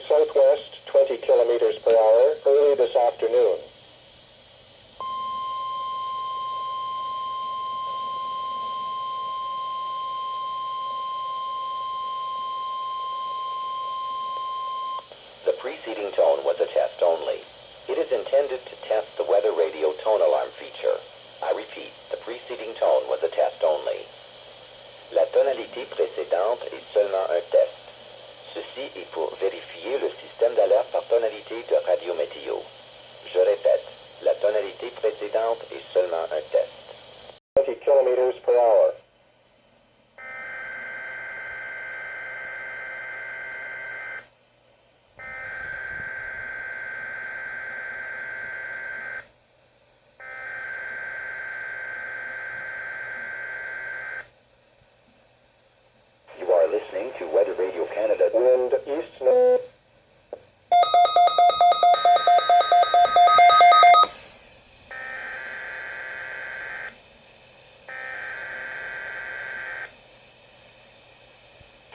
southwest 20 kilometers per hour early this afternoon. The preceding tone was a test only. It is intended to test the weather radio tone alarm feature. I repeat, the preceding tone was a test only. La tonalité précédente est seulement un test. Ceci est pour vérifier le système d'alerte par tonalité de radio météo. Je répète, la tonalité précédente est seulement un test. 20 kilometers per hour. You are listening to Weather Radio Canada. Wind east north.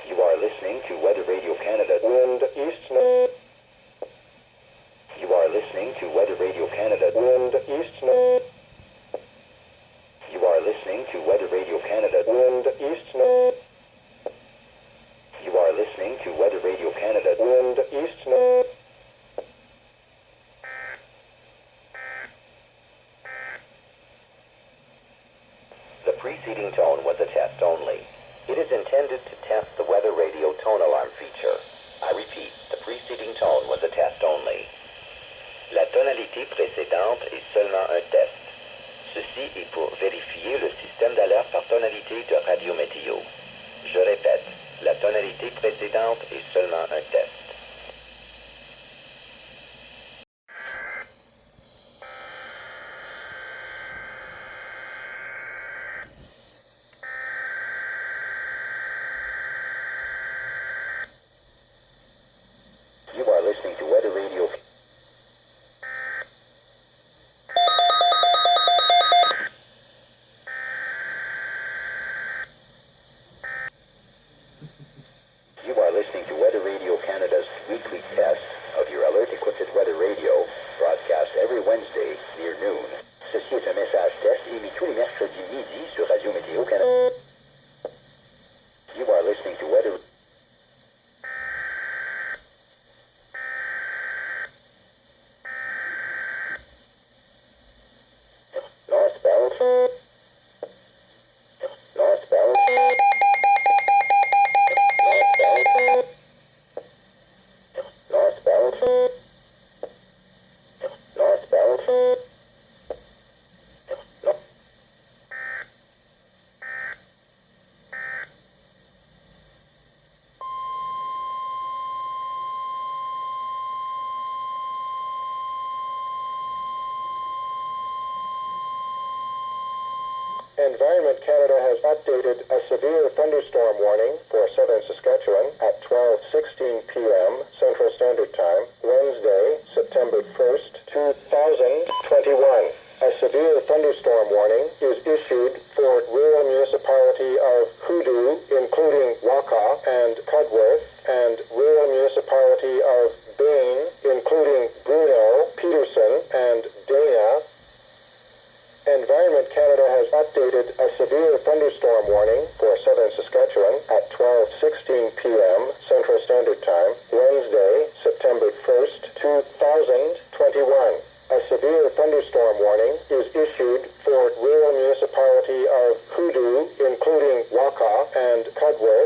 You are listening to Weather Radio Canada. Wind east north. You are listening to Weather Radio Canada. Wind east north. You are listening to Weather Radio Canada. Wind east north. You are listening to Weather Radio Canada. Wind east north. The preceding tone was a test only. It is intended to test the weather radio tone alarm feature. I repeat, the preceding tone was a test only. La tonalité précédente est seulement un test. Ceci est pour vérifier le système d'alerte par tonalité de radio météo. Je répète, la tonalité précédente est seulement un test. You are listening to Weather Radio. You are listening to Weather Radio Canada's weekly test of your alert-equipped weather radio, broadcast every Wednesday near noon. Ceci est un message test émis tous les mercredis midi sur Radio Météo Canada. You are listening to Weather. Northbound. Northbound. Northbound. Northbound. Northbound. Environment Canada has updated a severe thunderstorm warning for southern Saskatchewan at 12:16 p.m. Central Standard Time, Wednesday, September 1st, 2021. A severe thunderstorm warning is issued for rural municipality of Hoodoo, including Waka and Cudworth, and rural municipality of Bain, including Bruno, Peterson, and Dana. Environment Canada has updated a severe thunderstorm warning for southern Saskatchewan at 12:16 p.m. Central Standard Time, Wednesday, September 1st, 2021. A severe thunderstorm warning is issued for rural municipality of Hoodoo, including Waka and Cudworth,